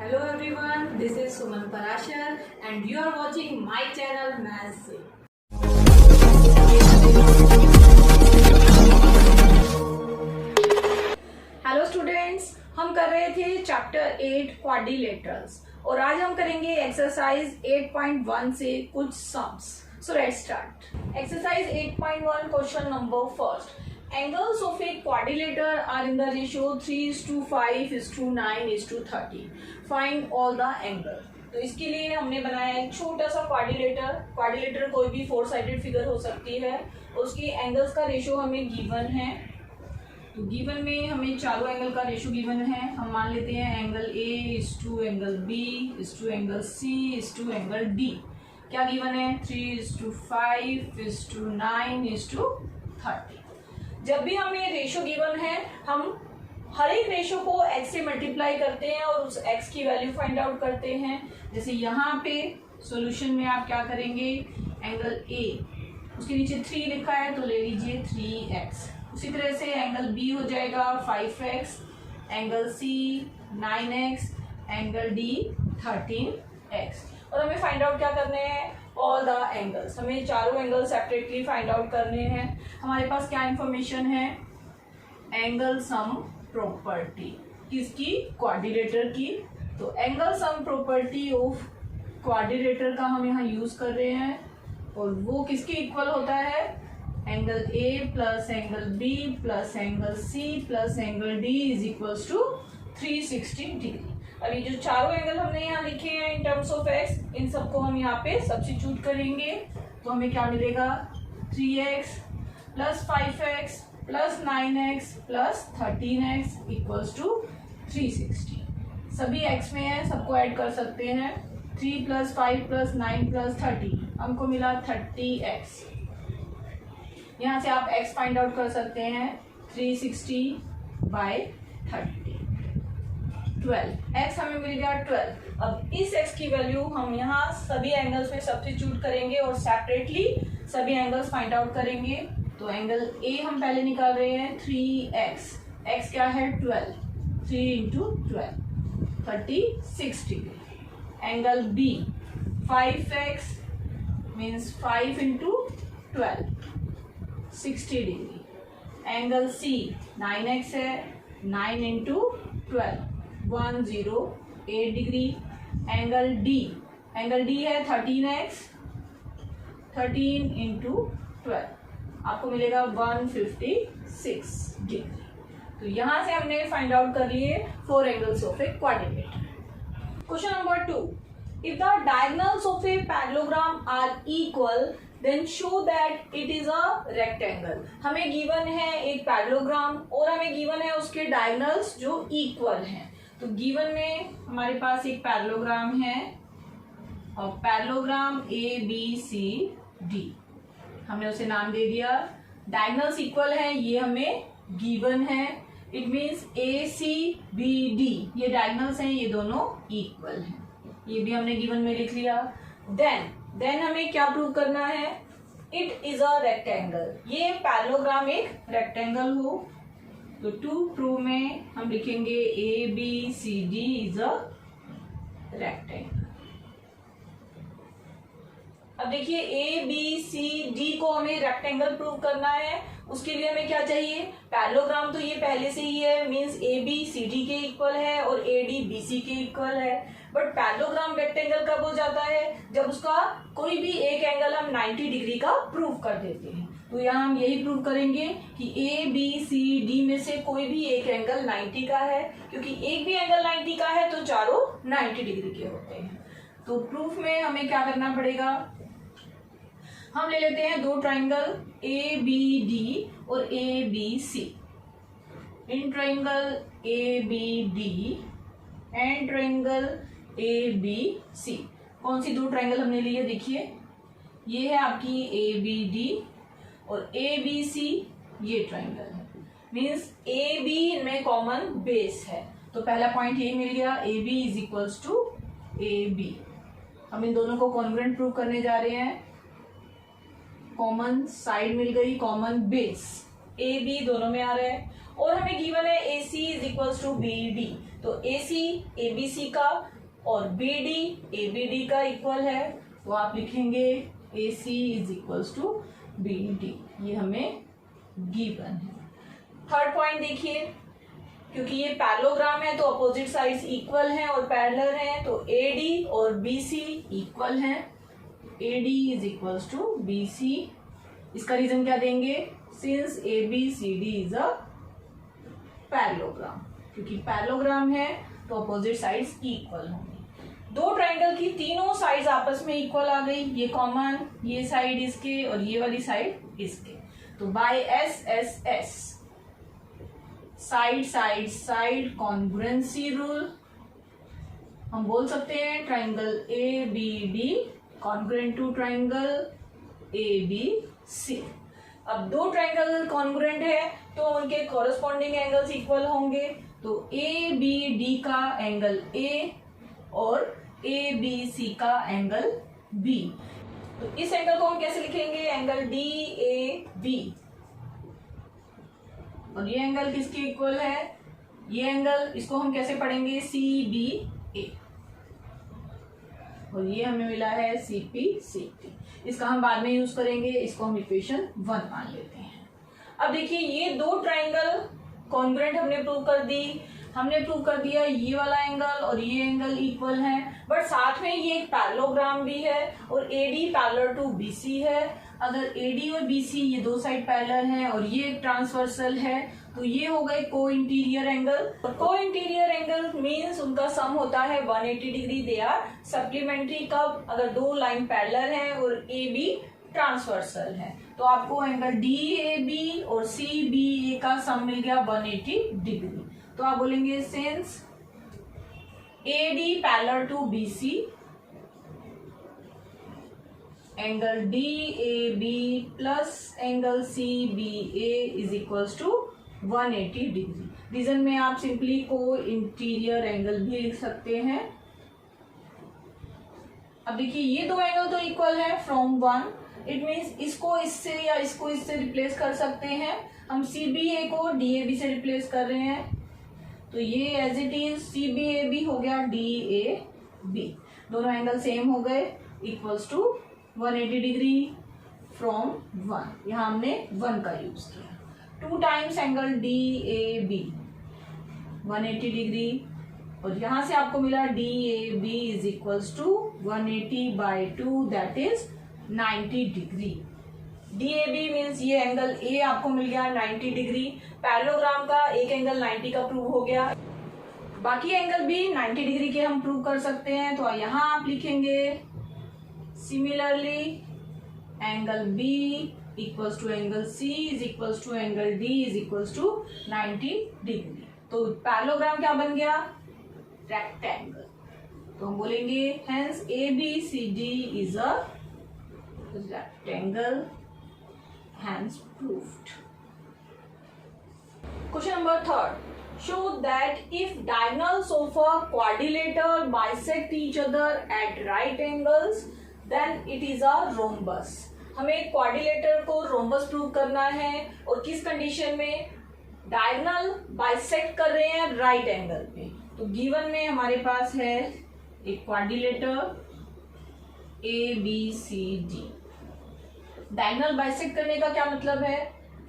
Hello everyone, this is Suman Parashar and you are watching my channel Maths से। Hello students, हम कर रहे थे चैप्टर 8 क्वाड्रिलेटरल्स और आज हम करेंगे एक्सरसाइज 8.1 से कुछ sums. So let's start. Exercise 8.1 question number first. Angles of a quadrilateral are in the ratio 3:5:9:30. Find all the angle. तो इसके लिए हमने बनाया एक छोटा सा क्वाड्रिलेटर। क्वाड्रिलेटर कोई भी 4 साइडेड फिगर हो सकती है। उसकी एंगल्स का रेशियो हमें गिवन है। तो गिवन में हमें चारों एंगल का रेशियो गिवन है। हम मान लेते हैं angle A is to angle B is to angle C is to angle D। क्या गिवन है? 3:5:9:30। जब भी हमें रेशो गिवन है हम हर एक रेशो को x से मल्टीप्लाई करते हैं और उस x की वैल्यू फाइंड आउट करते हैं। जैसे यहाँ पे सॉल्यूशन में आप क्या करेंगे, एंगल A उसके नीचे 3 लिखा है तो ले लीजिए 3x। उसी तरह से एंगल B हो जाएगा 5x, angle C 9x, angle D 13x। और हमें फाइंड आउट क्या करने हैं, ऑल द एंगल्स। हमें चारों एंगल सेपरेटली फाइंड आउट करने हैं। हमारे पास क्या इंफॉर्मेशन है, एंगल सम प्रॉपर्टी किसकी, क्वाड्रिलेटर की। तो angle sum property of quadrilateral का हम यहाँ यूज कर रहे हैं और वो किसके इक्वल होता है, angle A plus angle B plus angle C plus angle D is equals to 360 degree. अभी जो चारों एंगल हमने यहाँ लिखे हैं इन टर्म्स ऑफ x, इन सबको हम यहाँ पे सब्स्टिट्यूट करेंगे तो हमें क्या मिलेगा, 3x plus 5x plus 9x plus 13x equals to 360। सभी x में है, सबको ऐड कर सकते हैं। 3 प्लस 5 प्लस 9 प्लस 30 हमको मिला 30x। यहाँ से आप x फाइंड आउट कर सकते हैं, 360/30 12। x हमें मिल गया 12। अब इस x की वैल्यू हम यहाँ सभी एंगल्स में सब्स्टिट्यूट करेंगे और सेपरेटली सभी एंगल्स फाइंड आउट करेंगे। तो एंगल A हम पहले निकाल रहे हैं 3x, x क्या है 12, 3 into 12 36 degree. Angle B 5x means 5 into 12 60 degree. Angle C 9x है, 9 इंटू 12 108 डिग्री। एंगल D है 13x, 13 इंटू 12 आपको मिलेगा 156 डिग्री। तो यहाँ से हमने फाइंड आउट कर लिए 4 angles of a quadrilateral. Question number 2, if the diagonals of a parallelogram are equal then show that it is a rectangle. हमें गिवन है एक पैरेललोग्राम और हमें गिवन है उसके डायगोनल्स जो इक्वल हैं। तो गिवन में हमारे पास एक पैरेललोग्राम है और पैरेललोग्राम ABCD, हमने उसे नाम दे दिया। डायगोनल्स इक्वल है, ये हमें गिवन है। इट मींस ACBD ये डायगोनल्स हैं, ये दोनों इक्वल हैं, ये भी हमने गिवन में लिख लिया। देन हमें क्या प्रूव करना है, इट इज अ रेक्टेंगल, ये पैरेललोग्राम एक रेक्टेंगल हो। तो टू प्रूव में हम लिखेंगे ABCD इज अ रेक्टेंगल। अब देखिए ABCD को हमें रेक्टेंगल प्रूव करना है, उसके लिए हमें क्या चाहिए, पैरेललोग्राम तो ये पहले से ही है, मींस ABCD के इक्वल है और AD BC के इक्वल है। बट पैरेललोग्राम रेक्टेंगल कब हो जाता है, जब उसका कोई भी एक एंगल हम 90 डिग्री का प्रूव कर देते हैं। तो यहाँ हम यही प्रूव करेंगे कि ABCD में से कोई भी एक एंगल 90 का है, क्योंकि एक भी एंगल 90 का है तो चारों 90 डिग्री के होते हैं। तो प्रूफ में हमें क्या करना पड़ेगा, हम ले लेते हैं 2 ट्राइंगल ABD और ABC। In triangle ABD and triangle ABC, कौन सी 2 ट्राइंगल हमने लिए, देखिए ये है आपकी ABD और ABC ये ट्राइंगल है, मीन्स AB में कॉमन बेस है। तो पहला पॉइंट ये मिल गया, AB is equals to AB। हम इन दोनों को कॉन्ग्रुएंट प्रूव करने जा रहे हैं। कॉमन साइड मिल गई, कॉमन बेस AB दोनों में आ रहा है और हमें गिवन है AC is equals to BD। तो AC ABC का और BD ABD का इक्वल है, तो आप लिखेंगे AC is equals to BD। ये हमें गिवन है। थर्ड पॉइंट देखिए, क्योंकि ये पैरेललोग्राम है तो अपोजिट साइड्स इक्वल हैं और पैरेलल हैं, तो AD और BC इक्वल हैं। AD is equals to BC। इसका रीजन क्या देंगे? Since ABCD is a parallelogram, क्योंकि पैरेललोग्राम है तो अपोजिट साइड्स इक्वल होंगे। दो ट्राइंगल की तीनों साइड्स आपस में इक्वल आ गई, ये कॉमन, ये साइड इसके और ये वाली साइड इसके, तो by SSS side side side congruency rule हम बोल सकते हैं triangle ABD congruent to triangle ABC। अब दो ट्राइंगल कॉन्ग्रुएंट है तो उनके कॉरेस्पॉन्डिंग एंगल्स इक्वल होंगे, तो ABD का एंगल A और ABC का एंगल B। तो इस एंगल को हम कैसे लिखेंगे? Angle DAB। और ये एंगल किसके इक्वल है? ये एंगल, इसको हम कैसे पढ़ेंगे? CBA। और ये हमें मिला है CPCT। इसका हम बाद में यूज करेंगे, इसको हम इक्वेशन 1 मान लेते हैं। अब देखिए, ये दो ट्राइंगल कॉन्ग्रुएंट हमने प्रूव कर दी। हमने प्रूव कर दिया ये वाला एंगल और ये एंगल इक्वल है, बट साथ में ये एक पैरेललोग्राम भी है और AD पैरेलल टू BC है। अगर AD और BC ये दो साइड पैरेलल हैं और ये एक ट्रांसवर्सल है, तो ये हो गए को इंटीरियर एंगल। और को इंटीरियर एंगल मीन्स उनका सम होता है 180 डिग्री। They are supplementary. कब? अगर दो लाइन पैरेलल हैं और AB ट्रांसवर्सल है, तो आपको एंगल DAB और CBA का सम मिल गया 180 डिग्री। तो आप बोलेंगे since AD parallel to BC angle DAB plus angle CBA is equals to 180 degree. Reason में आप सिंपली को इंटीरियर एंगल भी लिख सकते हैं। अब देखिए, ये दो एंगल तो इक्वल है फ्रॉम 1, इट मीन्स इसको इससे या इसको इससे रिप्लेस कर सकते हैं। हम CBA को DAB से रिप्लेस कर रहे हैं, तो ये एज इट इज CBAB हो गया DAB। दोनों एंगल सेम हो गए, इक्वल्स टू 180 डिग्री फ्रॉम 1। यहाँ हमने 1 का यूज किया। 2 टाइम्स एंगल DAB 180 डिग्री, और यहां से आपको मिला DAB is equals to 180 by 2 that is 90 degree. DAB means ये एंगल A आपको मिल गया 90 डिग्री। पैरेललोग्राम का एक एंगल 90 का प्रूव हो गया, बाकी एंगल भी 90 डिग्री के हम प्रूव कर सकते हैं। तो यहाँ आप लिखेंगे similarly angle B equals to angle C is equals to angle D is equals to 90 degree. तो पैरेललोग्राम क्या बन गया? रेक्टेंगल। तो हम बोलेंगे hence ABCD is a rectangle, hence proved. Question number 3. Show that if diagonals of a quadrilateral bisect each other at right angles, then it is a rhombus. हमें quadrilateral को rhombus prove करना है, और किस condition में? Diagonal bisect कर रहे हैं राइट एंगल पे। तो गिवन में हमारे पास है एक क्वाड्रिलेटर ABCD। डायगोनल बाइसेक्ट करने का क्या मतलब है?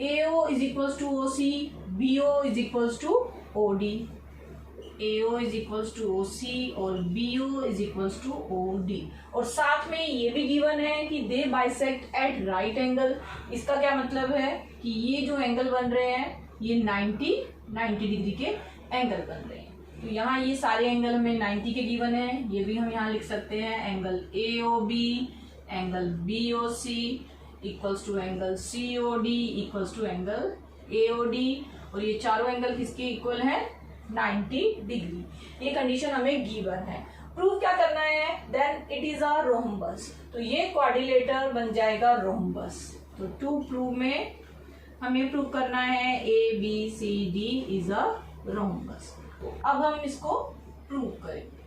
AO is equals to OC, BO is equals to OD। AO is equals to OC और BO is equals to OD। और साथ में ये भी गिवन है कि they bisect at right angle. इसका क्या मतलब है कि ये जो एंगल बन रहे हैं ये 90 डिग्री के एंगल बन रहे हैं। तो यहाँ ये सारे एंगल हमें 90 के गिवन है, ये भी हम यहाँ लिख सकते हैं angle AOB, angle BOC equals to angle COD equals to angle AOD, और ये चारों एंगल किसके इक्वल है? 90 डिग्री। ये कंडीशन हमें गिवन है। प्रूव क्या करना है? Then it is a rhombus. तो ये क्वाड्रिलेटर बन जाएगा रोम्बस। तो टू प्रूव में हमें प्रूव करना है ABCD इज अ रोम्बस। तो अब हम इसको प्रूव करेंगे।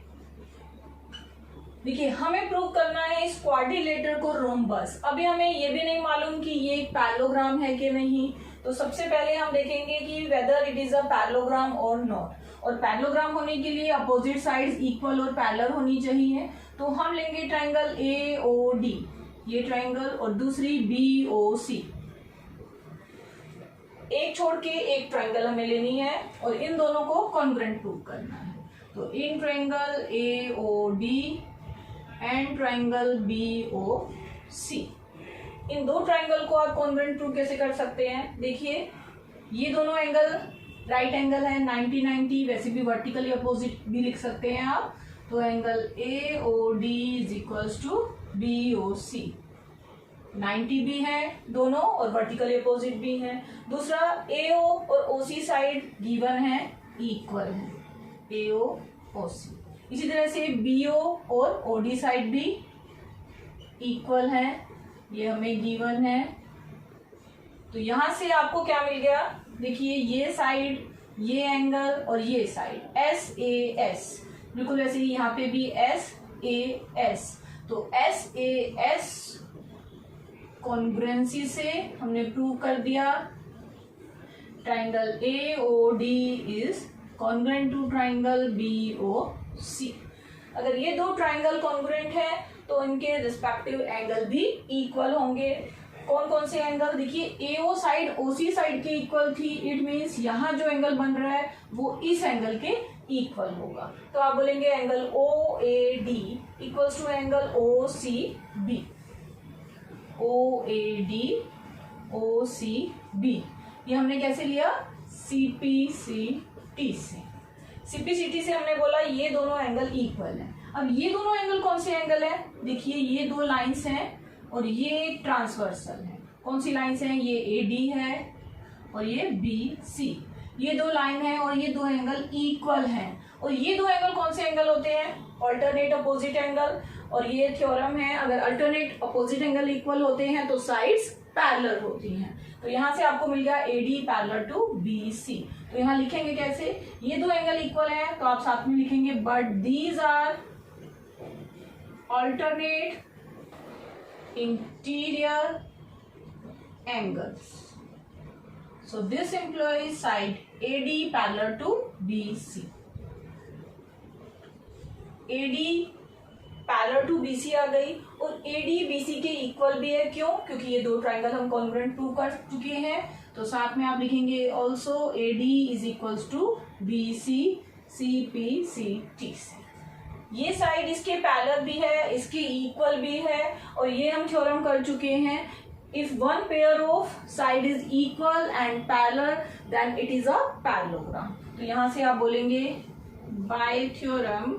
देखिए, हमें प्रूव करना है इस क्वाड्रिलेटर को रोम्बस। अभी हमें ये भी नहीं मालूम कि ये एक पैरेललोग्राम है कि नहीं। तो सबसे पहले हम देखेंगे कि whether it is a parallelogram और नॉट। और पैरेललोग्राम होने के लिए अपोजिट साइड्स इक्वल और पैरेलल होनी चाहिए। तो हम लेंगे ट्राइंगल AOD, ये ट्राइंगल, और दूसरी BOC। एक छोड़ के एक ट्राइंगल हमें लेनी है और इन दोनों को कॉन्ग्रुएंट प्रूव करना है। तो in triangle AOD and triangle BOC, इन दो ट्राइंगल को आप कॉन्ग्रुएंट प्रूव कैसे कर सकते हैं? देखिए, ये दोनों एंगल राइट एंगल है 90-90, वैसे भी वर्टिकली अपोजिट भी लिख सकते हैं आप। तो angle AOD is equals to BOC, 90 भी है दोनों और वर्टिकली अपोजिट भी है। दूसरा, AO और OC साइड गिवन है, इक्वल है, AO OC। इसी तरह से BO और OD साइड भी इक्वल है, ये हमें गिवन है। तो यहां से आपको क्या मिल गया? देखिए, ये साइड, ये एंगल और ये साइड SAS, बिल्कुल ऐसे ही यहाँ पे भी SAS। तो SAS कॉन्ग्रुएंसी से हमने प्रूव कर दिया triangle AOD is congruent to triangle BOC। अगर ये दो ट्राइंगल कॉन्ग्रुएंट है तो इनके रिस्पेक्टिव एंगल भी इक्वल होंगे। कौन कौन से एंगल? देखिए, AO साइड OC साइड के इक्वल थी, इट मीन्स यहाँ जो एंगल बन रहा है वो इस एंगल के इक्वल होगा। तो आप बोलेंगे angle OAD equals to angle OCB, OAD OCB। ये हमने कैसे लिया? CPCT से। CPCT से हमने बोला ये दोनों एंगल इक्वल है। अब ये दोनों एंगल कौन से एंगल है? देखिए, ये दो लाइंस हैं और ये ट्रांसवर्सल है। कौन सी लाइंस हैं? ये AD है और ये BC। ये दो लाइन है और ये दो एंगल इक्वल हैं। और ये दो एंगल कौन से एंगल होते हैं? Alternate opposite angle. और ये थ्योरम है, अगर अल्टरनेट अपोजिट एंगल इक्वल होते हैं तो साइड्स पैरेलल होती हैं। तो यहाँ से आपको मिल गया AD पैरेलल टू BC। तो यहाँ लिखेंगे कैसे? ये दो एंगल इक्वल हैं तो आप साथ में लिखेंगे but these are alternate interior angles. So this implies side AD parallel to BC. AD parallel to BC आ गई और AD BC के इक्वल भी है। क्यों? क्योंकि ये दो ट्राइंगल हम कॉन्ग्रुएंट प्रूव कर चुके हैं। तो साथ में आप लिखेंगे also AD is equals to BC CPCT से। ये साइड इसके पैरेलल भी है, इसके इक्वल भी है और ये हम थ्योरम कर चुके हैं। If one pair of side is equal and parallel, then it is a parallelogram. तो यहाँ से आप बोलेंगे by theorem,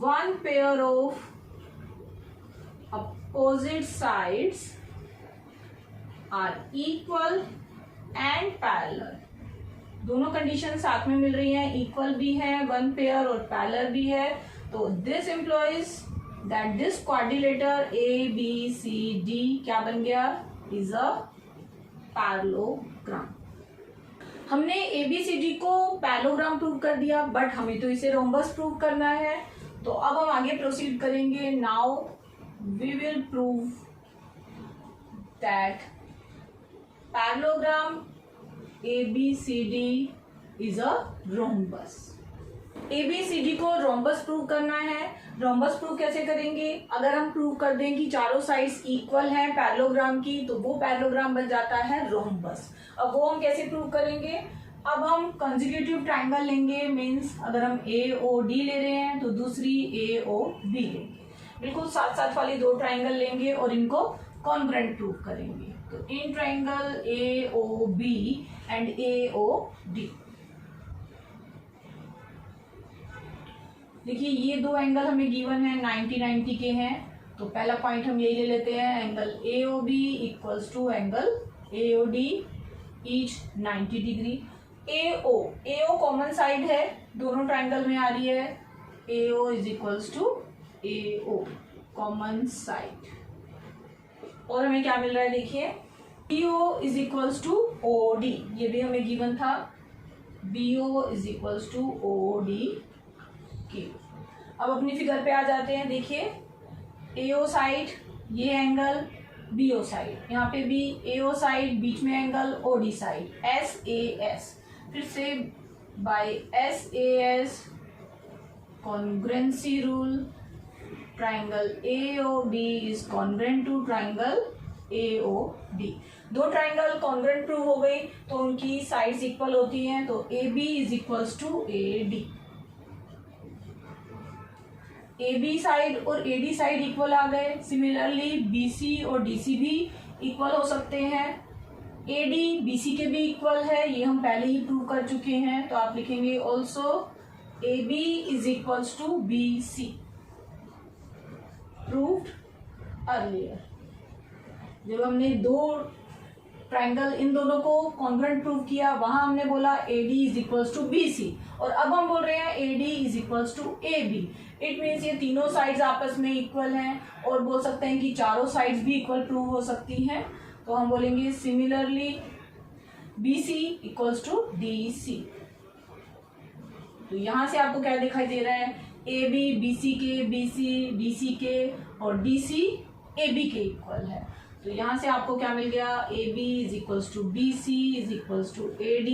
one pair of opposite sides are equal and parallel. दोनों कंडीशन साथ में मिल रही हैं, इक्वल भी है, वन पेयर और पैरेलल भी है। तो this employees that this quadrilateral ABCD क्या बन गया? is a parallelogram। हमने ABCD को पैरेललोग्राम प्रूव कर दिया, बट हमें तो इसे रोम्बस प्रूव करना है। तो अब हम आगे प्रोसीड करेंगे। Now we will prove that parallelogram ABCD is a rhombus. ABCD को रोम्बस प्रूव करना है। रोम्बस प्रूव कैसे करेंगे? अगर हम प्रूव कर दें कि चारों साइड्स इक्वल हैं पैरेललोग्राम की, तो वो पैरेललोग्राम बन जाता है रोम्बस। अब वो हम कैसे प्रूव करेंगे? अब हम कंसेक्यूटिव ट्राइंगल लेंगे, मीन्स अगर हम AOD ले रहे हैं तो दूसरी AOB लेंगे, बिल्कुल साथ साथ वाली दो ट्राइंगल लेंगे और इनको कॉन्ग्रुएंट प्रूव करेंगे। तो in triangle AOB and AOD, देखिए ये दो एंगल हमें गिवन है 90-90 के हैं। तो पहला पॉइंट हम यही ले लेते हैं, angle AOB equals to angle AOD each 90 degree. AO common side है, दोनों ट्राइंगल में आ रही है। AO is equals to AO common side. और हमें क्या मिल रहा है? देखिए BO is equals to OD, ये भी हमें गिवन था। BO is equals to OD। अब अपनी फिगर पे आ जाते हैं। देखिए AO साइड, ये एंगल BO साइड, यहाँ पे भी AO साइड, बीच में एंगल OD साइड SAS। फिर से by SAS congruency rule, triangle AOB is congruent to triangle AOD. दो ट्राइंगल कॉन्ग्रुएंट प्रूव हो गई तो उनकी साइड्स इक्वल होती हैं, तो AB is equals to AD। AB side और AD साइड इक्वल आ गए। सिमिलरली BC और DC भी इक्वल हो सकते हैं। AD BC के भी इक्वल है, ये हम पहले ही प्रूव कर चुके हैं, तो आप लिखेंगे also AB is equals to BC, proved earlier. जब हमने दो ट्राइंगल इन दोनों को कॉन्ग्रुएंट प्रूव किया, वहां हमने बोला AD is equals to BC, और अब हम बोल रहे हैं AD is equals to AB। It means ये तीनों साइड्स आपस में इक्वल हैं, और बोल सकते हैं कि चारों साइड्स भी इक्वल प्रूव हो सकती हैं। तो हम बोलेंगे similarly BC equals to DC। तो यहां से आपको क्या दिखाई दे रहा है, AB BC के, BC DC के और DC AB के इक्वल है। तो यहां से आपको क्या मिल गया, AB is equals to BC is equals to AD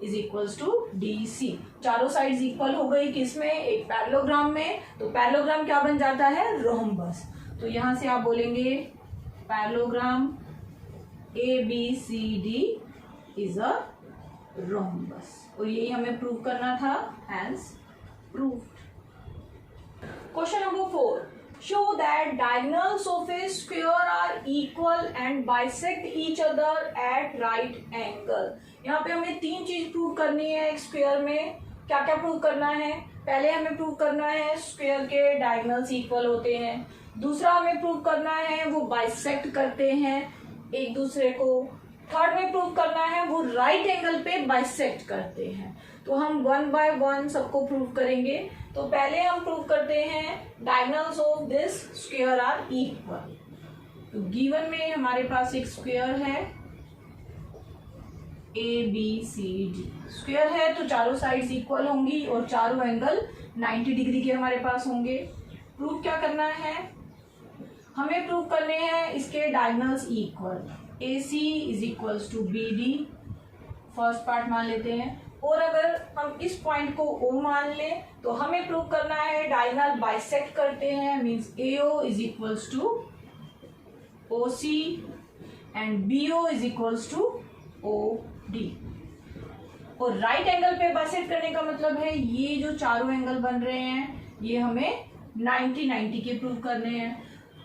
is equals to DC। चारों साइड्स इक्वल हो गई किसमें, एक पैरेललोग्राम में। तो पैरेललोग्राम क्या बन जाता है, रोम्बस। तो यहां से आप बोलेंगे parallelogram ABCD is a rhombus, और यही हमें प्रूव करना था, hence proved. Question number 4, show that diagonals of a square are equal and bisect each other at right angle। यहाँ पे हमें तीन चीज प्रूव करनी है एक स्क्वायर में। क्या क्या प्रूव करना है, पहले हमें प्रूव करना है स्क्वायर के डायगोनल्स इक्वल होते हैं। दूसरा हमें प्रूव करना है वो बाइसेक्ट करते हैं एक दूसरे को। थर्ड में प्रूव करना है वो राइट एंगल पे बाइसेक्ट करते हैं। तो हम वन बाय वन सबको प्रूव करेंगे। तो पहले हम प्रूव करते हैं diagonals of this square are equal. तो गिवन में हमारे पास एक स्क्वायर है ABCD। स्क्वायर है तो चारों साइड्स इक्वल होंगी और चारों एंगल 90 डिग्री के हमारे पास होंगे। प्रूव क्या करना है, हमें प्रूव करने हैं इसके diagonals equal. AC is equals to BD, first part मान लेते हैं। और अगर हम इस पॉइंट को O मान लें तो हमें प्रूव करना है डायगोनल बाइसेक्ट करते हैं, means AO is equals to OC and BO is equals to OD। और राइट एंगल पे बाइसेक्ट करने का मतलब है ये जो चारों एंगल बन रहे हैं ये हमें 90-90 के प्रूव करने हैं।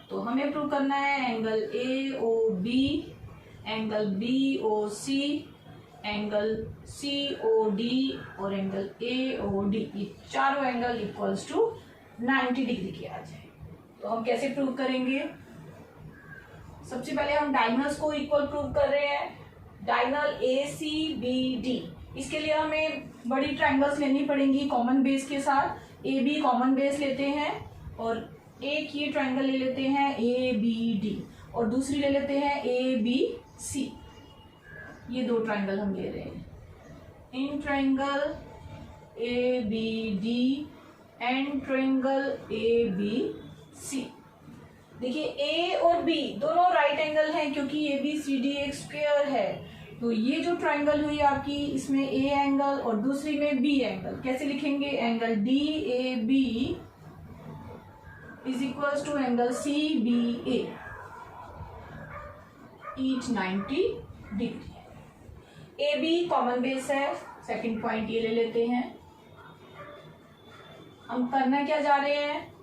तो हमें प्रूव करना है angle AOB, angle BOC, angle COD और एंगल AOD, ये चारों एंगल इक्वल्स टू 90 डिग्री के आ जाए। तो हम कैसे प्रूव करेंगे, सबसे पहले हम डायगोनल्स को इक्वल प्रूव कर रहे हैं। डायगोनल ACBD, इसके लिए हमें बड़ी ट्राइंगल्स लेनी पड़ेंगी कॉमन बेस के साथ। AB कॉमन बेस लेते हैं और एक ये ट्राइंगल ले लेते हैं ABD और दूसरी ले लेते हैं ABC। ये दो ट्राइंगल हम ले रहे हैं, in triangle ABD and triangle ABC। देखिए A और B दोनों राइट एंगल हैं क्योंकि ABCD एक स्क्वायर है। तो ये जो ट्राइंगल हुई आपकी, इसमें A एंगल और दूसरी में B एंगल। कैसे लिखेंगे, angle DAB is equals to angle CBA, each 90 degree. AB common base है, सेकंड पॉइंट ये ले लेते हैं। हम करना क्या जा रहे हैं,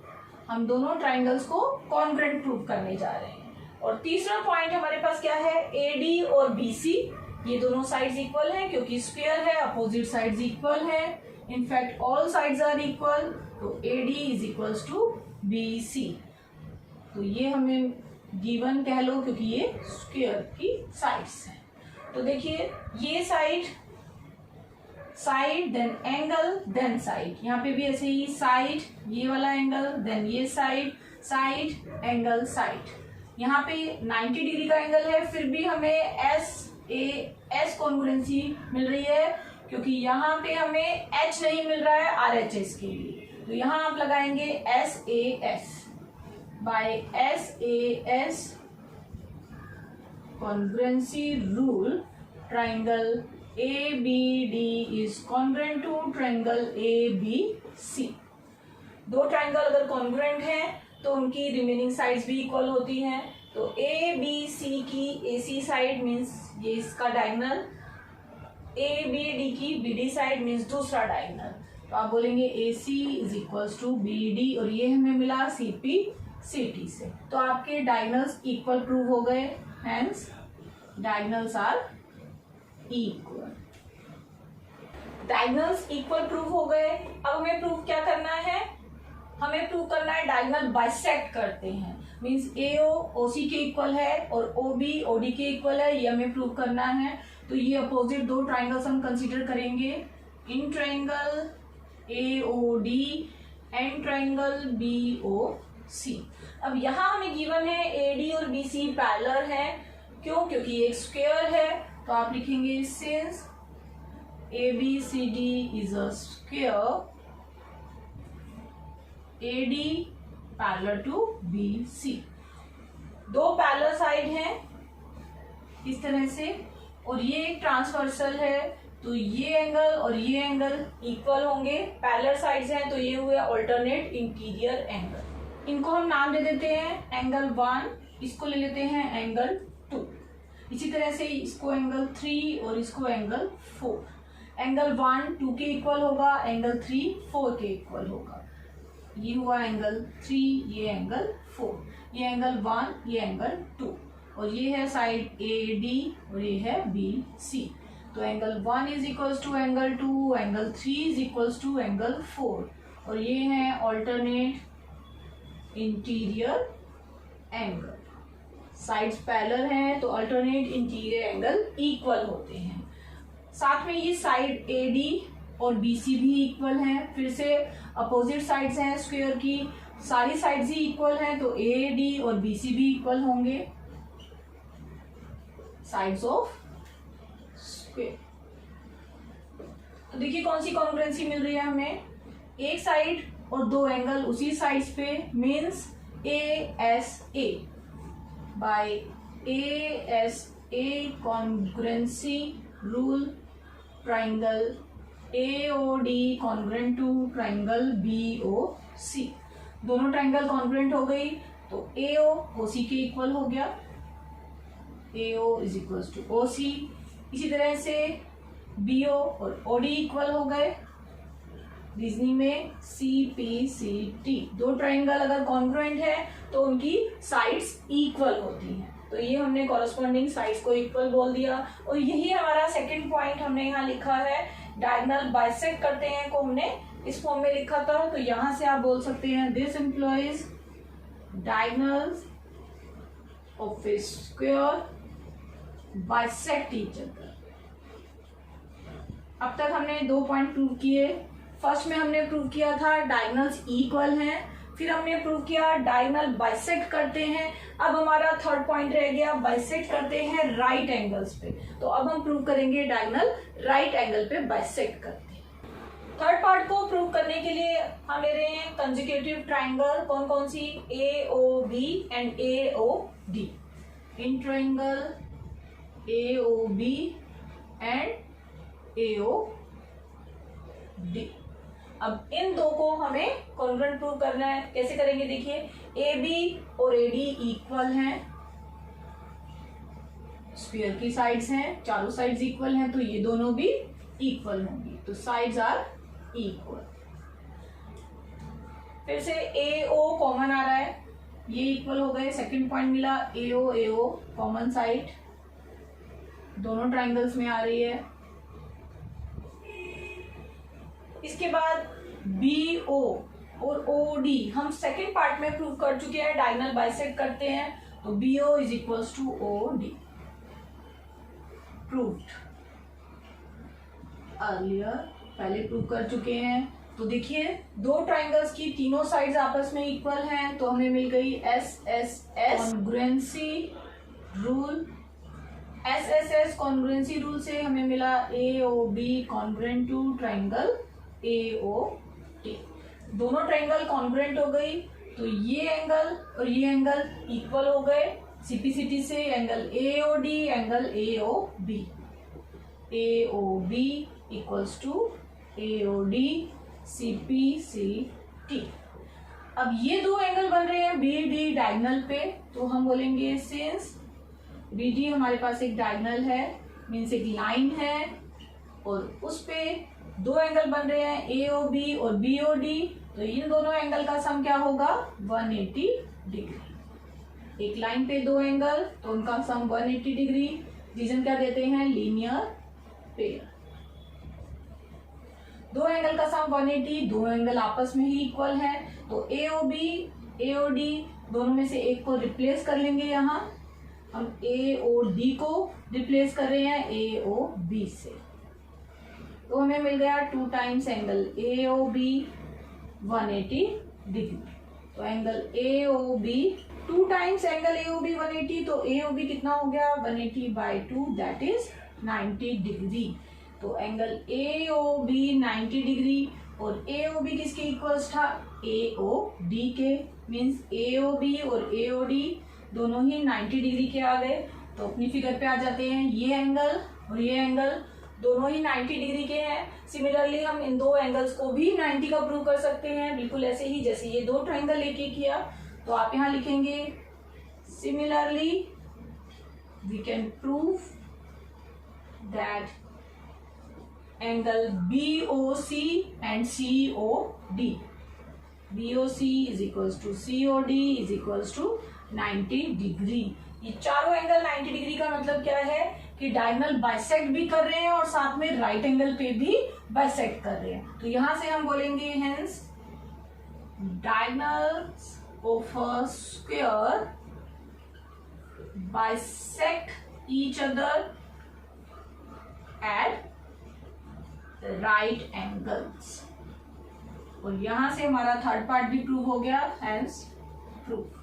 हम दोनों ट्राइंगल्स को कॉन्ग्रुएंट प्रूव करने जा रहे हैं। और तीसरा पॉइंट हमारे पास क्या है, AD और BC, ये दोनों साइड्स इक्वल हैं क्योंकि स्क्वायर है, अपोजिट साइड्स इक्वल है। In fact all sides are equal, तो AD is equals to BC। तो ये हमें गिवन कह लो क्योंकि ये स्क्वायर की साइड्स हैं। तो देखिए ये side then angle then side, यहाँ पे भी ऐसे ही साइड, ये वाला एंगल देन ये साइड एंगल साइड। यहाँ पे 90 डिग्री का एंगल है, फिर भी हमें S कॉन्ग्रुएंसी मिल रही है क्योंकि यहाँ पे हमें H नहीं मिल रहा है RHS के लिए। तो यहाँ आप लगाएंगे SAS by SAS congruency rule, triangle ABD is congruent to triangle ABC। दो ट्रायंगल अगर कॉन्ग्रुएंट हैं तो उनकी रिमेनिंग साइड्स भी इक्वल होती हैं। तो ABC की AC साइड मीन्स ये इसका डायगोनल, ABD की BD साइड मीन्स दूसरा डायगोनल। तो आप बोलेंगे AC is equals to BD और ये हमें मिला CP CT से। तो आपके डायगोनल्स इक्वल प्रूव हो गए, hence diagonals are equal. Diagonals equal prove हो गए। अब हमें प्रूव क्या करना है, हमें प्रूव करना है डायगोनल बाइसेक्ट करते हैं, मींस AO OC के इक्वल है और OB OD के इक्वल है, ये हमें प्रूव करना है। तो ये अपोजिट दो ट्राइंगल्स हम कंसीडर करेंगे, in triangle AOD and triangle BOC। अब यहाँ हमें गिवन है AD और BC पैरेलल है, क्यों? क्योंकि एक स्क्वायर है। तो आप लिखेंगे since ABCD is a square AD parallel to BC। दो पैरेलल साइड हैं इस तरह से और ये एक ट्रांसवर्सल है, तो ये एंगल और ये एंगल इक्वल होंगे। पैरेलल साइड्स हैं तो ये हुए अल्टरनेट इंटीरियर एंगल। इनको हम नाम दे देते हैं एंगल 1, इसको ले लेते हैं एंगल 2। इसी तरह से इसको एंगल 3 और इसको एंगल 4। एंगल 1 2 के इक्वल होगा, एंगल 3 4 के इक्वल होगा। ये हुआ एंगल 3, ये एंगल 4, ये एंगल 1, ये एंगल 2 और ये है साइड AD और ये है BC। तो angle 1 is equals to angle 2, angle 3 is equals to angle 4 और ये है alternate interior angle. Sides parallel हैं तो अल्टरनेट इंटीरियर एंगल इक्वल होते हैं। साथ में ये साइड AD और BC भी इक्वल हैं। फिर से अपोजिट साइड्स हैं स्क्वायर की, सारी साइड्स ही इक्वल हैं तो AD और BC भी इक्वल होंगे, साइड्स ऑफ स्क्वायर। तो देखिए कौन सी कॉन्ग्रुएंसी मिल रही है हमें, एक साइड और दो एंगल उसी साइड्स पे, means ASA by ASA congruency rule triangle AOD congruent to triangle BOC। दोनों ट्राइंगल कॉन्ग्रुएंट हो गई तो AO OC के इक्वल हो गया, AO is equal to OC। इसी तरह से BO और OD इक्वल हो गए। रीजनिंग में CPCT, दो ट्राइंगल अगर कॉन्ग्रुएंट है तो उनकी साइड्स इक्वल होती हैं, तो ये हमने कॉरस्पॉन्डिंग साइड्स को इक्वल बोल दिया। और यही हमारा सेकंड पॉइंट हमने यहाँ लिखा है, डायगोनल बाइसेक्ट करते हैं को हमने इस फॉर्म में लिखा था। तो यहां से आप बोल सकते हैं this employees diagonals of A square bisect each other. अब तक हमने दो पॉइंट प्रूव किए। फर्स्ट में हमने प्रूव किया था डायगोनल्स इक्वल हैं, फिर हमने प्रूव किया डायगोनल बाइसेक्ट करते हैं। अब हमारा थर्ड पॉइंट रह गया, बाइसेक्ट करते हैं राइट एंगल्स पे। तो अब हम प्रूव करेंगे डायगोनल राइट एंगल पे बाइसेक्ट करते हैं। थर्ड पार्ट को प्रूव करने के लिए हम ले रहे हैं कंसेक्यूटिव ट्राइंगल। कौन कौन सी, AOB and AOD। In triangle AOB and AOD। अब इन दो को हमें कॉन्ग्रुएंट प्रूव करना है। कैसे करेंगे देखिए, AB और AD इक्वल हैं, स्फीयर की साइड्स हैं, चारों साइड्स इक्वल हैं तो ये दोनों भी इक्वल होंगी, तो साइड्स आर इक्वल। फिर से AO कॉमन आ रहा है, ये इक्वल हो गए। सेकंड पॉइंट मिला AO कॉमन साइड दोनों ट्राइंगल्स में आ रही है। इसके बाद BO और OD हम सेकेंड पार्ट में प्रूव कर चुके हैं, डायगोनल बाइसेक्ट करते हैं तो BO is equals to OD, proved earlier, पहले प्रूव कर चुके हैं। तो देखिए दो ट्राइंगल्स की तीनों साइड्स आपस में इक्वल हैं तो हमें मिल गई SSS congruency rule. SSS congruency rule से हमें मिला AOB congruent to triangle AOD। दोनों ट्राइंगल कॉन्ग्रुएंट हो गई तो ये एंगल और ये एंगल इक्वल हो गए। CPCT से angle AOD angle AOB। AOB equals to AOD CPCT। अब ये दो एंगल बन रहे हैं BD डायगोनल पे, तो हम बोलेंगे सिंस BD हमारे पास एक डायगोनल है, मीन्स एक लाइन है, और उस पे दो एंगल बन रहे हैं AOB और BOD, तो इन दोनों एंगल का सम क्या होगा 180 डिग्री। एक लाइन पे दो एंगल तो उनका सम 180 डिग्री। रीजन क्या देते हैं, लीनियर पेयर। दो एंगल का सम 180, दो एंगल आपस में ही इक्वल है, तो AOB AOD दोनों में से एक को रिप्लेस कर लेंगे। यहाँ हम AOD को रिप्लेस कर रहे हैं AOB से, तो हमें मिल गया 2 टाइम्स एंगल AOB 180 डिग्री। तो angle AOB 2 times angle AOB 180, तो AOB कितना हो गया 180/2, दैट इज 90 डिग्री। तो एंगल AOB 90 डिग्री और AOB किसके इक्वल्स था AOD के, मीन्स AOB और AOD दोनों ही 90 डिग्री के आ गए। तो अपनी फिगर पे आ जाते हैं, ये एंगल और ये एंगल दोनों ही 90 डिग्री के हैं। सिमिलरली हम इन दो एंगल्स को भी 90 का प्रूव कर सकते हैं, बिल्कुल ऐसे ही जैसे ये दो ट्रायंगल लेके किया। तो आप यहाँ लिखेंगे similarly we can prove that angle BOC and COD, BOC is equals to COD is equals to 90 degree. ये चारों एंगल 90 डिग्री का मतलब क्या है कि डायगोनल बाइसेक्ट भी कर रहे हैं और साथ में राइट एंगल पे भी बाइसेक्ट कर रहे हैं। तो यहां से हम बोलेंगे hence diagonals of a square bisect each other at right angles. और यहां से हमारा थर्ड पार्ट भी प्रूव हो गया, हेंस प्रूफ।